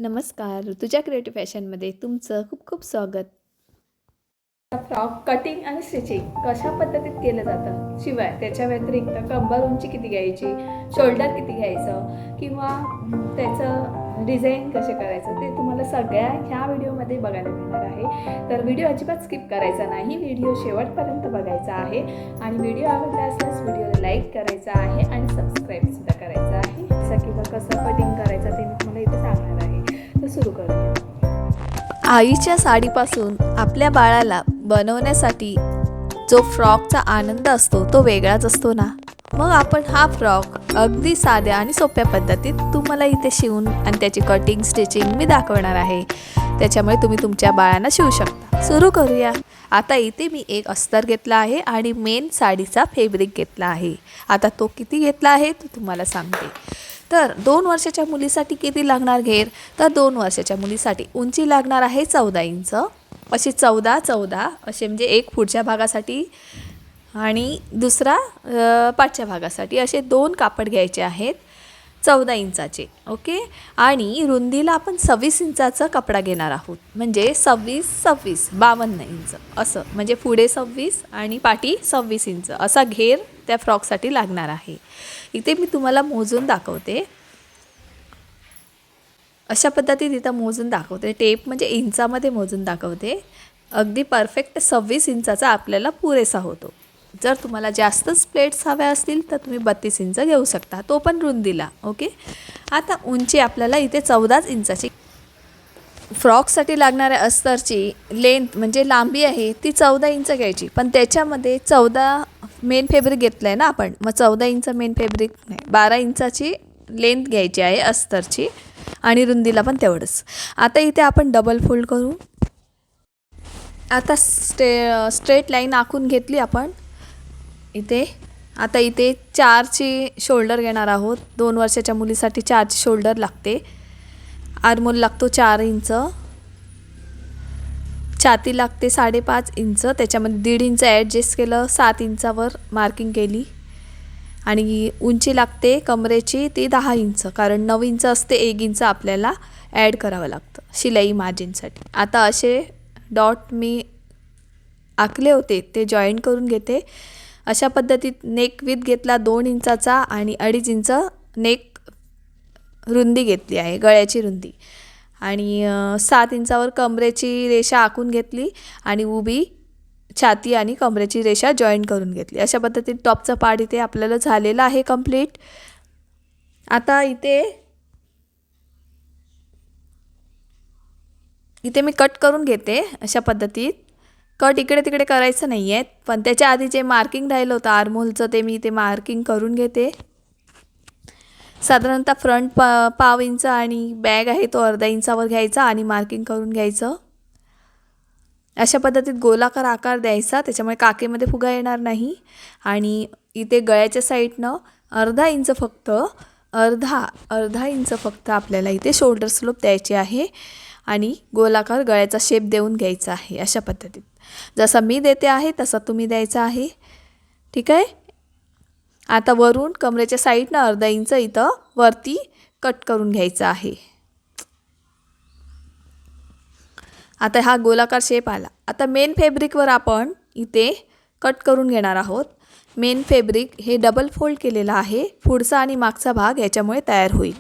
नमस्कार, ऋतुजा क्रिएटिव्ह फॅशनमध्ये तुमचं खूप खूप स्वागत. फ्रॉक कटिंग आणि स्टिचिंग कशा पद्धतीत केलं जातं, शिवाय त्याच्या व्यतिरिक्त कंबर उंची किती घ्यायची, शोल्डर किती घ्यायचं किंवा त्याचं डिझाईन कसे करायचं ते तुम्हाला सगळ्या ह्या व्हिडिओमध्ये बघायला मिळणार आहे. तर व्हिडिओ अजिबात स्किप करायचा नाही, व्हिडिओ शेवटपर्यंत बघायचा आहे आणि व्हिडिओ आवडला असल्यास व्हिडिओला लाईक करायचा आहे आणि सबस्क्राईबसुद्धा करायचं आहे. किंवा कसं कटिंग करायचं ते मी तुम्हाला इथे सांगणार आहे. तर सुरू करूया. आईच्या साडीपासून आपल्या बाळाला बनवण्यासाठी जो फ्रॉकचा आनंद असतो तो वेगळाच असतो ना. मग आपण हा फ्रॉक अगदी साध्या आणि सोप्या पद्धतीत तुम्हाला इथे शिवून आणि त्याची कटिंग स्टिचिंग मी दाखवणार आहे. त्याच्यामुळे तुम्ही तुमच्या बाळांना शिवू शकता. सुरू करूया. आता इथे मी एक अस्तर घेतला आहे आणि मेन साडीचा फॅब्रिक घेतला आहे. आता तो किती घेतला आहे तो तुम्हाला सांगते. तर 2 वर्षाच्या मुलीसाठी किती लागणार घेर, तर 2 वर्षाच्या मुलीसाठी उंची लागणार आहे 14 इंच. असे 14 असे म्हणजे एक पुढच्या भागासाठी आणि दुसरा पाठच्या भागासाठी असे 2 कापड घ्यायचे आहेत 14 इंचाचे. ओके. आणि रुंदीला आपण 26 इंचाचा कपडा घेणार आहोत. म्हणजे 26 52 इंच असं, म्हणजे पुढे 26 आणि पाठी 26 इंच असा घेर त्या फ्रॉकसाठी लागणार आहे. इथे मी तुम्हाला मोजून दाखवते. अशा पद्धतीत इथं मोजून दाखवते. टेप म्हणजे इंचामध्ये मोजून दाखवते. अगदी परफेक्ट 26 इंचाचा आपल्याला पुरेसा होतो. जर तुम्हाला जास्तच प्लेट्स हव्या असतील तर तुम्ही 32 इंच घेऊ शकता, तो पण रुंदीला. ओके. आता उंची आपल्याला इथे 14 इंचाची फ्रॉकसाठी लागणाऱ्या अस्तरची लेंथ म्हणजे लांबी आहे ती 14 इंच घ्यायची. पण त्याच्यामध्ये 14 मेन फॅब्रिक घेतलं आहे ना आपण, मग 14 इंच मेन फॅब्रिक नाही, 12 इंचाची लेंथ घ्यायची आहे अस्तरची आणि रुंदीला पण तेवढंच. आता इथे आपण डबल फोल्ड करू. आता स्ट्रेट लाईन आखून घेतली आपण इथे. आता इथे 4ची शोल्डर घेणार आहोत. 2 वर्षाच्या मुलीसाठी 4ची शोल्डर लागते. आर्मोल लागतो 4 इंच. छाती लागते 5.5 इंच. त्याच्यामध्ये 1.5 इंच ॲडजस्ट केलं, 7 इंचावर मार्किंग केली. आणि उंची लागते कमरेची ती 10 इंच, कारण 9 इंच असते, 1 इंच आपल्याला ॲड करावं लागतं शिलाई मार्जिनसाठी. आता असे डॉट मी आखले होते ते जॉईंट करून घेते. अशा पद्धतीत नेक विथ घेतला 2 इंचाचा आणि 2.5 इंच नेक रुंदी घेतली आहे, गळ्याची रुंदी. आणि 7 इंचावर कमरेची रेषा आखून घेतली आणि उभी छाती आणि कमरेची रेषा जॉईंट करून घेतली. अशा पद्धतीत टॉपचा पार्ट इथे आपल्याला झालेला आहे कंप्लीट. आता इथे मी कट करून घेते. अशा पद्धतीत कट इकडे तिकडे करायचं नाही आहे, पण त्याच्या आधी जे मार्किंग राहिलं होतं आर्महोलचं ते मी इथे मार्किंग करून घेते. साधारणतः फ्रंट पाव इंच आणि बॅग आहे तो अर्धा इंचावर घ्यायचा आणि मार्किंग करून घ्यायचं. अशा पद्धतीत गोलाकार आकार द्यायचा, त्याच्यामुळे काकेमध्ये फुगा येणार नाही. आणि इथे गळ्याच्या साईडनं अर्धा इंच फक्त आपल्याला इथे शोल्डर स्लोप द्यायचे आहे आणि गोलाकार गळ्याचा शेप देऊन घ्यायचा आहे. अशा पद्धतीत जसा मी देते आहे तसा तुम्ही द्यायचा आहे. ठीक आहे. आता वरून कमरेच्या साईडनं अर्धा इंच इथं वरती कट करून घ्यायचा आहे. आता हा गोलाकार शेप आला. आता मेन फॅब्रिकवर आपण इथे कट करून घेणार आहोत. मेन फॅब्रिक हे डबल फोल्ड केलेलं आहे, पुढचा आणि मागचा भाग याच्यामुळे तयार होईल.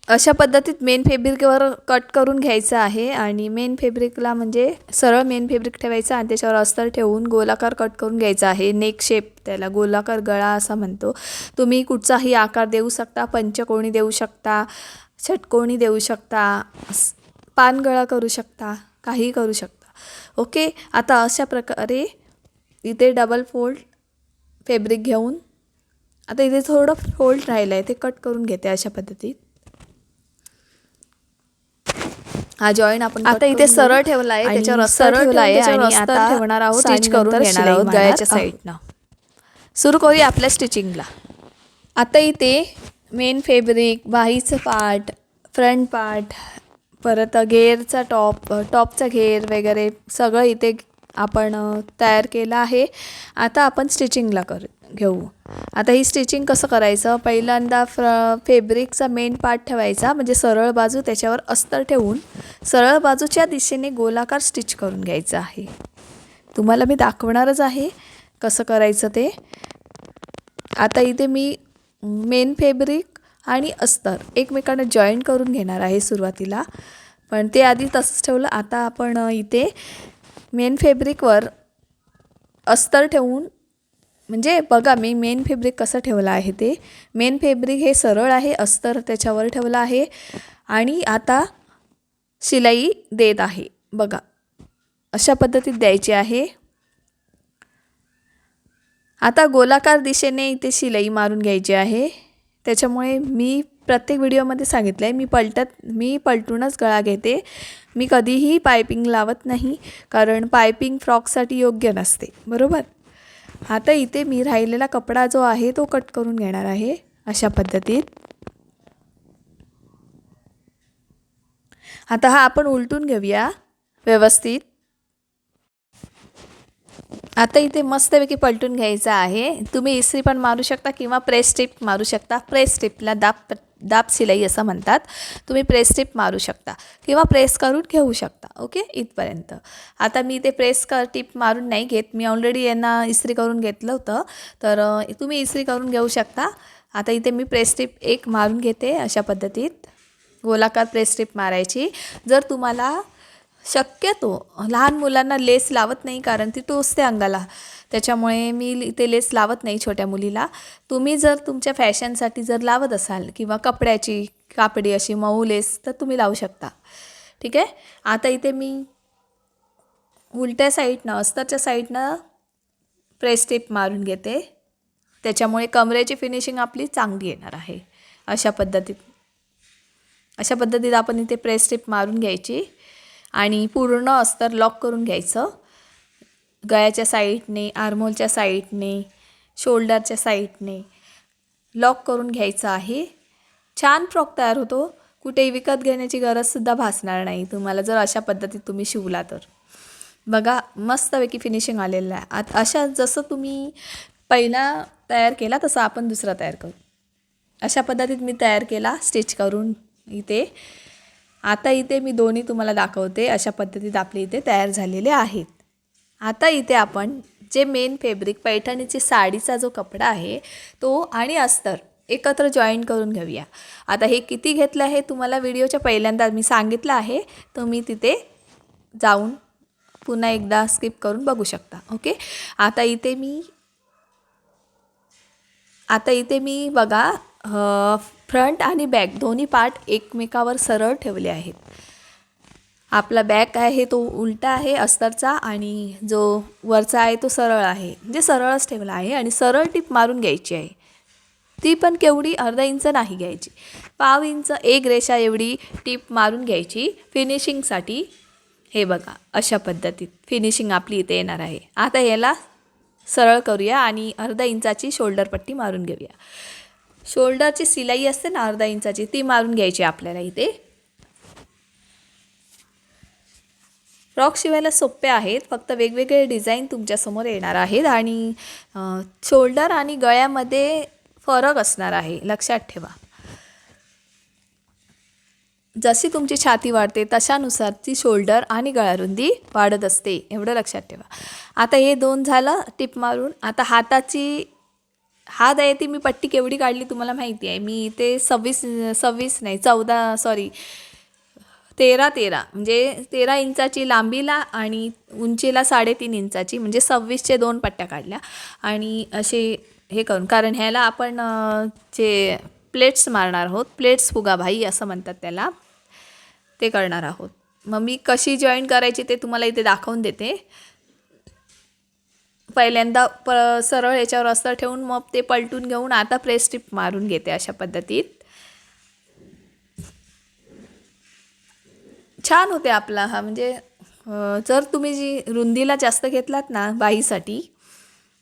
अशा पद्धतीत मेन फॅब्रिकवर कट करून घ्यायचं आहे आणि मेन फॅब्रिकला म्हणजे सरळ मेन फॅब्रिक ठेवायचं आणि त्याच्यावर अस्तर ठेवून गोलाकार कट करून घ्यायचा आहे. नेक शेप, त्याला गोलाकार गळा असा म्हणतो. तुम्ही कुठचाही आकार देऊ शकता, पंचकोणी देऊ शकता, षटकोणी देऊ शकता, पानगळा करू शकता, काही करू शकता. ओके. आता अशा प्रकारे इथे डबल फोल्ड फॅब्रिक घेऊन आता इथे थोडं फोल्ड राहिलं आहे ते कट करून घेते. अशा पद्धतीत हा जॉईंट आपण आता इथे सरळ ठेवला आहे, त्याच्यावर अस्तर ठेवला आहे आणि आता ठेवणार आहोत, स्टिच करून घेणार आहोत गळ्याच्या साईडनं. सुरू करूया आपल्या स्टिचिंगला. आता इथे मेन फॅब्रिक, बाहीचं पार्ट, फ्रंट पार्ट, परत घेरचा टॉपचा घेर वगैरे सगळं इथे आपण तयार केलं आहे. आता आपण स्टिचिंगला करू. घेऊ. आता ही स्टिचिंग कसं करायचं, पहिल्यांदा फेब्रिकचा मेन पार्ट ठेवायचा, म्हणजे सरळ बाजू, त्याच्यावर अस्तर ठेवून सरळ बाजूच्या दिशेने गोलाकार स्टिच करून घ्यायचं आहे. तुम्हाला मी दाखवणारच आहे कसं करायचं ते. आता इथे मी मेन फेब्रिक आणि अस्तर एकमेकांना जॉईंट करून घेणार आहे सुरुवातीला, पण ते आधी तसंच ठेवलं. आता आपण इथे मेन फेब्रिकवर अस्तर ठेवून, म्हणजे बघा मी मेन फेब्रिक कसं ठेवलं आहे ते. मेन फेब्रिक हे सरळ आहे, अस्तर त्याच्यावर ठेवलं आहे आणि आता शिलाई देत आहे. बघा अशा पद्धतीत द्यायची आहे. आता गोलाकार दिशेने इथे शिलाई मारून घ्यायची आहे. त्याच्यामुळे मी प्रत्येक व्हिडिओमध्ये सांगितलं आहे, मी पलटूनच गळा घेते. मी कधीही पायपिंग लावत नाही, कारण पायपिंग फ्रॉकसाठी योग्य नसते, बरोबर. आता इथे मी राहिलेला कपडा जो आहे तो कट करून घेणार आहे अशा पद्धतीत. आता हा आपण उलटून घेऊया व्यवस्थित. आता इथे मस्तपैकी पलटून घ्यायचा आहे. तुम्ही इस्त्री पण मारू शकता किंवा प्रेस स्ट्रिप मारू शकता. प्रेस स्ट्रिपला दाब शिलाई असं म्हणतात. तुम्ही प्रेस स्ट्रिप मारू शकता किंवा प्रेस करून घेऊ शकता. ओके, इथपर्यंत. आता मी ते टिप मारून नाही घेत, मी ऑलरेडी यांना इस्त्री करून घेतलं होतं, तर तुम्ही इस्त्री करून घेऊ शकता. आता इथे मी प्रेस स्ट्रिप एक मारून घेते अशा पद्धतीत. गोलाकार प्रेस स्ट्रिप मारायची. जर तुम्हाला शक्यतो लहान मुलांना लेस लावत नाही, कारण ती टोचते अंगाला, त्याच्यामुळे मी इथे लेस लावत नाही छोट्या मुलीला. तुम्ही जर तुमच्या फॅशनसाठी जर लावत असाल किंवा कपड्याची कापडी अशी मऊ लेस, तर तुम्ही लावू शकता. ठीक आहे. आता इथे मी उलट्या साईडनं, अस्तरच्या साईडनं प्रेस स्ट्रिप मारून घेते. त्याच्यामुळे कमरेची फिनिशिंग आपली चांगली येणार आहे. अशा पद्धतीत आपण इथे प्रेस स्ट्रिप मारून घ्यायची आणि पूर्ण अस्तर लॉक करून घ्यायचं. गळ्याच्या साईडने, आर्महोलच्या साईडने, शोल्डरच्या साईडने लॉक करून घ्यायचं आहे. छान फ्रॉक तयार होतो. कुठेही विकत घेण्याची गरजसुद्धा भासणार नाही तुम्हाला, जर अशा पद्धतीत तुम्ही शिवला तर. बघा मस्तपैकी फिनिशिंग आलेलं आहे. अशा जसं तुम्ही पहिला तयार केला तसं आपण दुसरा तयार करू. अशा पद्धतीत मी तयार केला स्टिच करून इथे. आता इथे मी दोन्ही तुम्हाला दाखवते. अशा पद्धतीत आपले इथे तयार झालेले आहेत. आता इथे आपण जे मेन फेब्रिक, पैठणीची साडीचा जो कपडा आहे तो आणि अस्तर एकत्र जॉईन करून घेऊया. आता हे किती घेतलं आहे तुम्हाला व्हिडिओच्या पहिल्यांदा मी सांगितलं आहे, तर मी तिथे जाऊन पुन्हा एकदा स्किप करून बघू शकता. ओके. आता इथे मी बघा फ्रंट आणि बॅक दोन्ही पार्ट एकमेकावर सरळ ठेवले आहेत. आपला बॅक आहे तो उलटा आहे अस्तरचा आणि जो वरचा आहे तो सरळ आहे, म्हणजे सरळच ठेवला आहे. आणि सरळ टीप मारून घ्यायची आहे. ती पण केवढी, अर्धा इंच नाही घ्यायची, पाव इंच, एक रेषा एवढी टीप मारून घ्यायची फिनिशिंगसाठी. हे बघा अशा पद्धतीत फिनिशिंग आपली इथे येणार आहे. आता याला सरळ करूया आणि अर्धा इंचाची शोल्डर पट्टी मारून घेऊया. शोल्डरची शिलाई असते ना अर्धा इंचाची, ती मारून घ्यायची आपल्याला इथे. फ्रॉक शिवायला सोपे आहेत, फक्त वेगवेगळे डिझाईन तुमच्यासमोर येणार आहेत आणि शोल्डर आणि गळ्यामध्ये फरक असणार आहे, लक्षात ठेवा. जशी तुमची छाती वाढते तशानुसार ती शोल्डर आणि गळारुंदी वाढत असते, एवढं लक्षात ठेवा. आता हे दोन झालं टिप मारून. आता हात आहे ती मी पट्टी केवढी काढली तुम्हाला माहिती आहे. मी इथे 13 म्हणजे 13 इंचाची लांबीला आणि उंचीला 3.5 इंचाची, म्हणजे 26चे 2 पट्ट्या काढल्या. आणि असे हे करून, कारण ह्याला आपण जे प्लेट्स मारणार आहोत, प्लेट्स फुगाबाई असं म्हणतात त्याला, ते करणार आहोत. मग मी कशी जॉईन करायची ते तुम्हाला इथे दाखवून देते. पहिल्यांदा सरळ याच्यावर अस्तर ठेवून मग ते पलटून घेऊन आता प्रेस स्ट्रिप मारून घेते अशा पद्धतीत. छान होते आपला हा. म्हणजे जर तुम्ही जी रुंदीला जास्त घेतलात ना बाहीसाठी,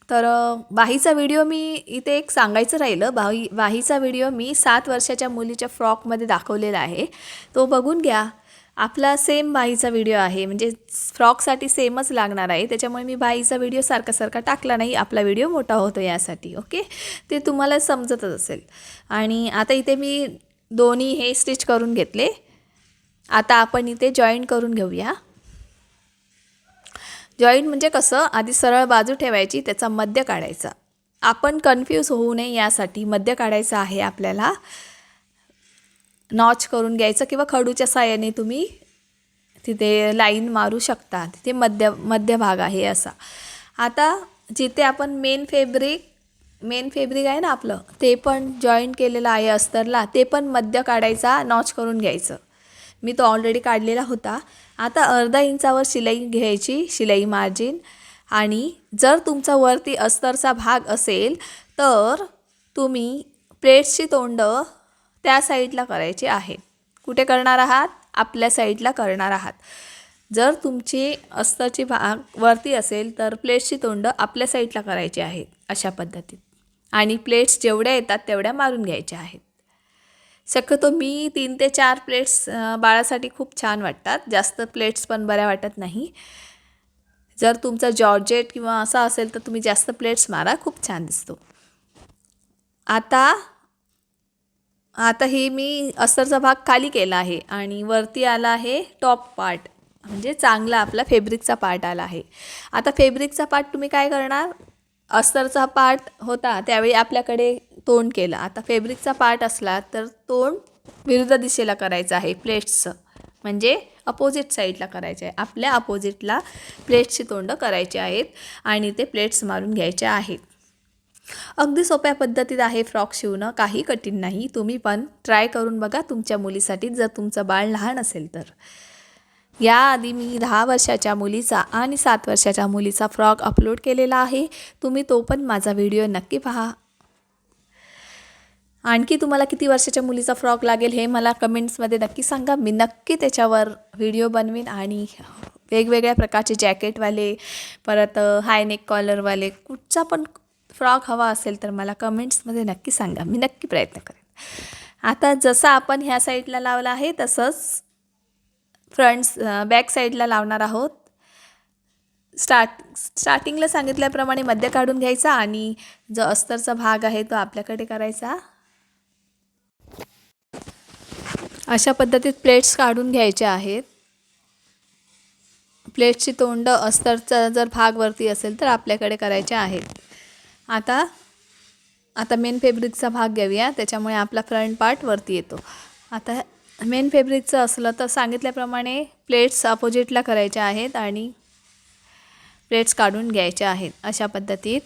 तर बाहीचा व्हिडिओ मी इथे एक सांगायचं राहिलं. बाहीचा व्हिडिओ मी 7 वर्षाच्या मुलीच्या फ्रॉकमध्ये दाखवलेला आहे, तो बघून घ्या. आपला सेम बाहीचा व्हिडिओ आहे, म्हणजे फ्रॉकसाठी सेमच लागणार आहे, त्याच्यामुळे मी बाहीचा व्हिडिओ सारखा टाकला नाही, आपला व्हिडिओ मोठा होतो यासाठी. ओके, ते तुम्हाला समजतच असेल. आणि आता इथे मी दोन्ही हे स्टिच करून घेतले. आता आपण इथे जॉईंट करून घेऊया. जॉईंट म्हणजे कसं, आधी सरळ बाजू ठेवायची, त्याचा मध्य काढायचा. आपण कन्फ्यूज होऊ नये यासाठी मध्य काढायचा आहे आपल्याला. नॉच करून घ्यायचं किंवा खडूच्या साहाय्याने तुम्ही तिथे लाईन मारू शकता. तिथे मध्य भाग आहे असा. आता जिथे आपण मेन फेब्रिक आहे ना आपलं, ते पण जॉईंट केलेलं आहे अस्तरला, ते पण मध्य काढायचा, नॉच करून घ्यायचं. मी तो ऑलरेडी काढलेला होता. आता अर्धा इंचावर शिलाई घ्यायची, शिलाई मार्जिन. आणि जर तुमचा वरती अस्तरचा भाग असेल तर तुम्ही प्लेट्सची तोंड त्या साईडला करायची आहे. कुठे करणार आहात? आपल्या साईडला करणार आहात. जर तुमची अस्तरची भाग वरती असेल तर प्लेट्सची तोंड आपल्या साईडला करायची आहेत अशा पद्धतीत. आणि प्लेट्स जेवढ्या येतात तेवढ्या मारून घ्यायच्या आहेत. शक्यतो मी 3 ते 4 प्लेट्स बाळासाठी खूप छान वाटतात. जास्त प्लेट्स पण बऱ्या वाटत नाही. जर तुमचा जॉर्जेट किंवा असा असेल तर तुम्ही जास्त प्लेट्स मारा, खूप छान दिसतो. आता ही मी अस्तरचा भाग खाली केला आहे आणि वरती आला आहे टॉप पार्ट, म्हणजे चांगला आपला फेब्रिकचा पार्ट आला आहे. आता फेब्रिकचा पार्ट तुम्ही काय करणार, अस्तरचा पार्ट होता त्यावेळी आपल्याकडे तोंड केलं. आता फेब्रिकचा पार्ट असला तर तोंड विरुद्ध दिशेला करायचं आहे प्लेट्सचं, म्हणजे अपोजिट साईडला करायचं आहे. आपल्या अपोजिटला प्लेट्सची तोंड करायची आहेत आणि ते प्लेट्स मारून घ्यायचे आहेत. अगदी सोप्या पद्धतीत आहे फ्रॉक शिवणं, काही कठीण नाही. तुम्ही पण ट्राय करून बघा तुमच्या मुलीसाठी, जर तुमचं बाळ लहान असेल तर. याआधी मी 10 वर्षाच्या मुलीचा आणि 7 वर्षाच्या मुलीचा फ्रॉक अपलोड केलेला आहे. तुम्ही तो पण माझा व्हिडिओ नक्की पहा. आणखी तुम्हाला किती वर्षाच्या मुलीचा फ्रॉक लागेल हे मला कमेंट्समध्ये नक्की सांगा. मी नक्की त्याच्यावर व्हिडिओ बनवीन. आणि वेगवेगळ्या प्रकारचे जॅकेटवाले, परत हाय नेक कॉलरवाले, कुठचा पण फ्रॉक हवा असेल तर मला कमेंट्समध्ये नक्की सांगा, मी नक्की प्रयत्न करेन. आता जसं आपण ह्या साईडला लावलं आहे तसंच बॅक साईडला लावणार आहोत. स्टार्टिंगला सांगितल्याप्रमाणे मध्य काढून घ्यायचा आणि जो अस्तरचा भाग आहे तो आपल्याकडे करायचा. अशा पद्धतीत प्लेट्स काढून घ्यायच्या आहेत. प्लेट्सची तोंड अस्तरचा जर भाग वरती असेल तर आपल्याकडे करायचे आहेत. आता मेन फेब्रिकचा भाग घेऊया, त्याच्यामुळे आपला फ्रंट पार्ट वरती येतो. आता मेन फेब्रिकचं असलं तर सांगितल्याप्रमाणे प्लेट्स अपोजिटला करायच्या आहेत आणि प्लेट्स काढून घ्यायच्या आहेत अशा पद्धतीत.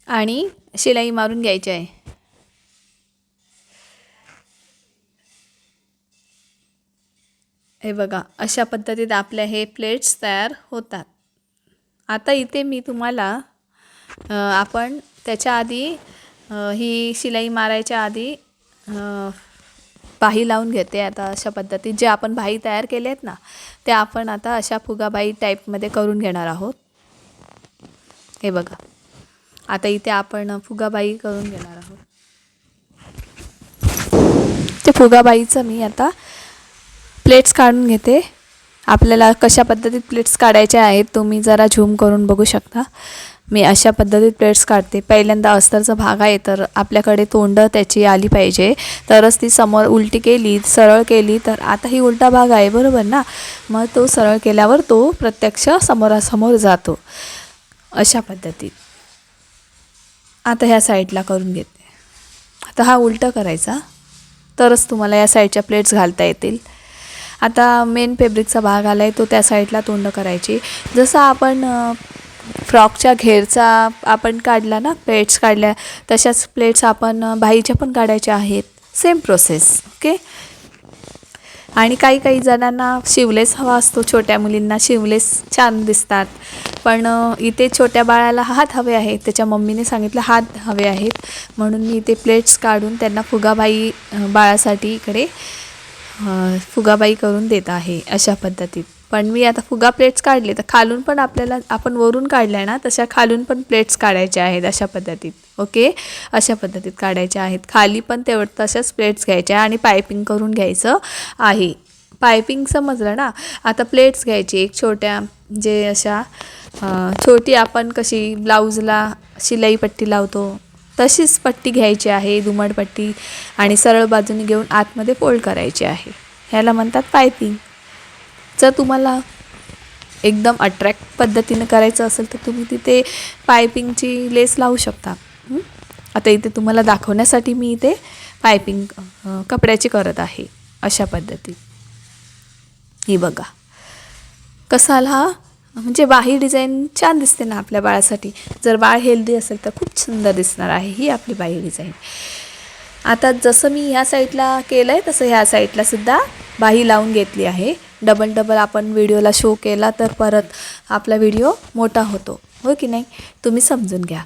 आणि शिलाई मारून घ्यायची आहे. हे बघा, अशा पद्धतीत आपल्या हे प्लेट्स तयार होतात. आता इथे मी तुम्हाला आपण त्याच्या आधी ही शिलाई मारायच्या आधी बाही लावून घेते. आता अशा पद्धतीत जे आपण बाही तयार केले आहेत ना, ते आपण आता अशा फुगाबाई टाईपमध्ये करून घेणार आहोत. हे बघा, आता इथे आपण फुगाबाई करून घेणार आहोत. ते फुगाबाईचं मी आता प्लेट्स काढून घेते. आपल्याला कशा पद्धतीत प्लेट्स काढायच्या आहेत तुम्ही जरा झूम करून बघू शकता. मी अशा पद्धतीत प्लेट्स काढते. पहिल्यांदा अस्तरचा भाग आहे तर आपल्याकडे तोंड त्याची आली पाहिजे, तरच ती समोर उलटी केली, सरळ केली तर, आता ही उलटा भाग आहे बरोबर ना, मग तो सरळ केल्यावर तो प्रत्यक्ष समोरासमोर जातो अशा पद्धतीत. आता ह्या साईडला करून घेते. आता हा उलटा करायचा तरच तुम्हाला या साईडच्या प्लेट्स घालता येतील. आता मेन फेब्रिकचा भाग आला आहे तो त्या साईडला तोंड करायची. जसं आपण फ्रॉकच्या घेरचा आपण काढला ना, प्लेट्स काढल्या, तशाच प्लेट्स आपण बाहीच्या पण काढायच्या आहेत. Same process. ओके. आणि काही जणांना शिवलेस हवा असतो, छोट्या मुलींना शिवलेस छान दिसतात, पण इथे छोट्या बाळाला हात हवे आहेत, त्याच्या मम्मीने सांगितलं हात हवे आहेत, म्हणून मी इथे प्लेट्स काढून त्यांना फुगाबाई बाळासाठी इकडे फुगाबाई करून देत आहे अशा पद्धतीत. पण मी आता फुगा प्लेट्स काढले, तर खालून पण आपल्याला आपण वरून काढल्या ना तशा खालून पण प्लेट्स काढायच्या आहेत अशा पद्धतीत. ओके, अशा पद्धतीत काढायच्या आहेत. खाली पण तशाच प्लेट्स घ्यायच्या आणि पायपिंग करून घ्यायचं आहे. पायपिंग समजलं ना. आता प्लेट्स घ्यायची एक छोट्या, जे अशा छोटी आपण कशी ब्लाऊजला शिलाई पट्टी लावतो तशीच पट्टी घ्यायची आहे, दुमडपट्टी, आणि सरळ बाजूने घेऊन आतमध्ये फोल्ड करायची आहे. ह्याला म्हणतात पायपिंग. जर तुम्हाला एकदम अट्रॅक्ट पद्धतीने करायचं असेल तर तुम्ही तिथे पायपिंगची लेस लावू शकता. आता इथे तुम्हाला दाखवण्यासाठी मी इथे पायपिंग कपड्याची करत आहे अशा पद्धतीत. ही बघा कसाला हा, म्हणजे बाही डिझाईन छान दिसते ना आपल्या बाळासाठी. जर बाळ हेल्दी असेल तर खूप सुंदर दिसणार आहे ही आपली बाही डिझाईन. आता जसं मी ह्या साईडला केलं आहे तसं ह्या साईडला सुद्धा बाही लावून घेतली आहे. डबल आपण व्हिडिओला शो केला तर परत आपला व्हिडिओ मोठा होतो, हो की नाही, तुम्ही समजून घ्या.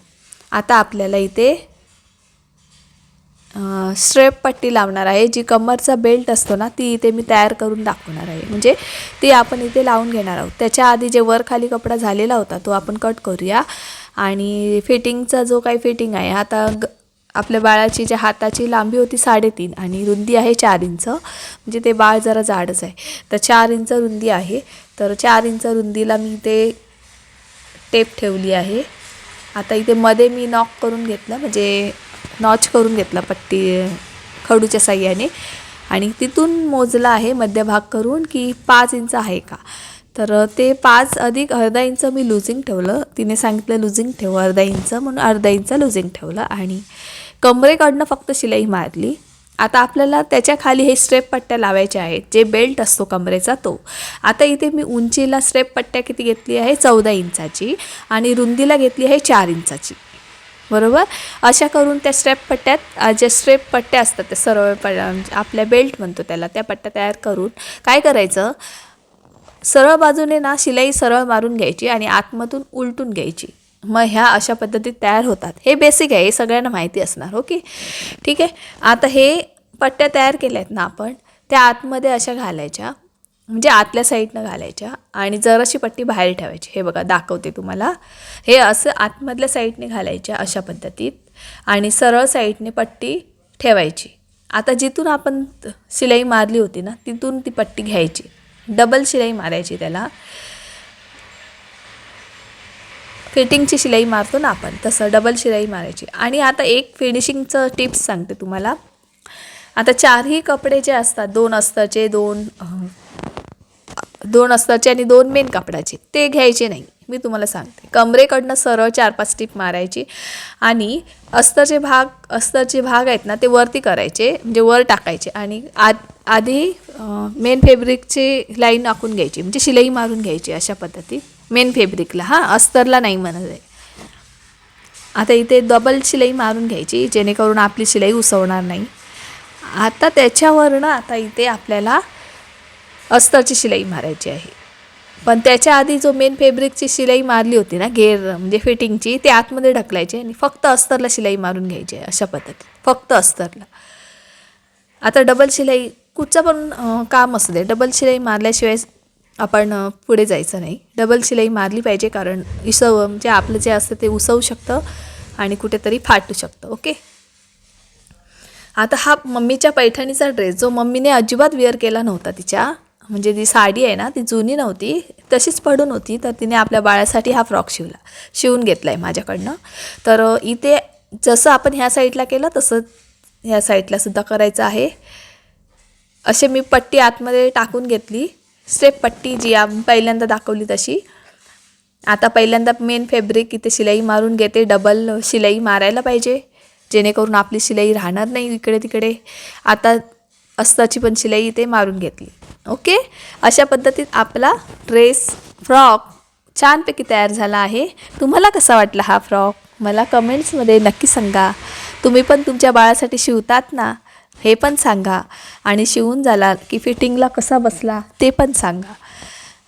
आता आपल्याला इथे स्ट्रेप पट्टी लावणार आहे. जी कमरचा बेल्ट असतो ना ती इथे मी तयार करून दाखवणार आहे, म्हणजे ती आपण इथे लावून घेणार आहोत. त्याच्या आधी जे वर खाली कपडा झालेला होता तो आपण कट करूया. आणि फिटिंगचा जो काही फिटिंग आहे, आता आपल्या बाळाची ज्या हाताची लांबी होती 3.5 आणि रुंदी आहे 4 इंच, म्हणजे ते बाळ जरा जाडच आहे, तर 4 इंच रुंदी आहे. तर 4 इंच रुंदीला मी इथे टेप ठेवली आहे. आता इथे मध्ये मी नॉक करून घेतलं, म्हणजे नॉच करून घेतला पट्टी खडूच्या साह्याने, आणि तिथून मोजला आहे मध्यभाग करून की 5 इंच आहे का. तर ते 5 अधिक अर्धा इंच मी लुझिंग ठेवलं. तिने सांगितलं लुझिंग ठेव अर्धा इंच, म्हणून अर्धा इंच लुझिंग ठेवलं आणि कमरेकडनं फक्त शिलाई मारली. आता आपल्याला त्याच्या खाली हे स्ट्रेप पट्ट्या लावायच्या आहेत, जे बेल्ट असतो कमरेचा तो. आता इथे मी उंचीला स्ट्रेप पट्ट्या किती घेतली आहे, 14 इंचाची, आणि रुंदीला घेतली आहे 4 इंचाची, बरोबर. अशा करून त्या स्ट्रेप पट्ट्यात, ज्या स्ट्रेप पट्ट्या असतात त्या सरळ आपल्या बेल्ट म्हणतो त्याला, त्या पट्ट्या तयार करून काय करायचं, सरळ बाजूने ना शिलाई सरळ मारून घ्यायची आणि आतमधून उलटून घ्यायची. मग ह्या अशा पद्धतीत तयार होतात. हे बेसिक आहे, हे सगळ्यांना माहिती असणार. ओके, ठीक आहे. आता हे पट्ट्या तयार केल्या आहेत ना आपण, त्या आतमध्ये अशा घालायच्या, म्हणजे आतल्या साईडनं घालायच्या आणि जराशी पट्टी बाहेर ठेवायची. हे बघा दाखवते तुम्हाला. हे असं आतमधल्या साईडने घालायच्या अशा पद्धतीत आणि सरळ साईडने पट्टी ठेवायची. आता जिथून आपण शिलाई मारली होती ना तिथून ती पट्टी घ्यायची, डबल शिलाई मारायची. त्याला फिटिंगची शिलाई मारतो ना आपण तसं डबल शिलाई मारायची. आणि आता एक फिनिशिंगचं टिप्स सांगते तुम्हाला. आता 4ही कपडे जे असतात, 2 अस्तरचे, 2 अस्तरचे आणि 2 मेन कपड्याचे, ते घ्यायचे नाही. मी तुम्हाला सांगते, कमरेकडनं सरळ 4-5 टिप मारायची आणि अस्तरचे भाग आहेत ना ते वरती करायचे, म्हणजे वर टाकायचे आणि आधी मेन फॅब्रिकची लाईन आखून घ्यायची, म्हणजे शिलाई मारून घ्यायची अशा पद्धतीत मेन फॅब्रिकला, हां, अस्तरला नाही म्हणत आहे. आता इथे डबल शिलाई मारून घ्यायची जेणेकरून आपली शिलाई उसवणार नाही. आता त्याच्यावरनं आता इथे आपल्याला अस्तरची शिलाई मारायची आहे. पण त्याच्या आधी जो मेन फॅब्रिकची शिलाई मारली होती ना, घेर म्हणजे फिटिंगची, ते आतमध्ये ढकलायची आणि फक्त अस्तरला शिलाई मारून घ्यायची आहे अशा पद्धतीत, फक्त अस्तरला. आता डबल शिलाई कुठचं पण काम असू दे, डबल शिलाई मारल्याशिवाय आपण पुढे जायचं नाही. डबल शिलाई मारली पाहिजे, कारण म्हणजे आपलं जे असतं ते उसवू शकतं आणि कुठेतरी फाटू शकतं. ओके. आता हा मम्मीच्या पैठणीचा ड्रेस, जो मम्मीने अजिबात वेअर केला नव्हता, तिच्या म्हणजे जी साडी आहे ना ती जुनी नव्हती, तशीच पडून होती, तर तिने आपल्या बाळासाठी हा फ्रॉक शिवून घेतला आहे माझ्याकडनं. तर इथे जसं आपण ह्या साईडला केलं तसं ह्या साईडला सुद्धा करायचं आहे. असे मी पट्टी आतमध्ये टाकून घेतली, स्टेप पट्टी जी पहिल्यांदा दाखवली तशी. आता पहिल्यांदा मेन फॅब्रिक इथे शिलाई मारून घेते, डबल शिलाई मारायला पाहिजे जेणेकरून आपली शिलाई राहणार नाही इकडे तिकडे. आता अस्ताची पण शिलाई इथे मारून घेतली. ओके, अशा पद्धतीत आपला ड्रेस फ्रॉक छानपैकी तयार झाला आहे. तुम्हाला कसा वाटला हा फ्रॉक मला कमेंट्समध्ये नक्की सांगा. तुम्ही पण तुमच्या बाळासाठी शिवतात ना हे पण सांगा, आणि शिवून झाला की फिटिंगला कसा बसला ते पण सांगा.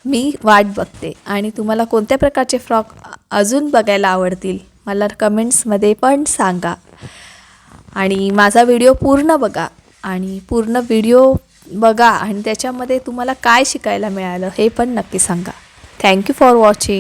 मी वाट बघते. आणि तुम्हाला कोणत्या प्रकारचे फ्रॉक अजून बघायला आवडतील मला कमेंट्समध्ये पण सांगा. आणि माझा व्हिडिओ पूर्ण बघा, आणि पूर्ण व्हिडिओ बघा आणि त्याच्यामध्ये तुम्हाला काय शिकायला मिळालं हे पण नक्की सांगा. Thank you for watching.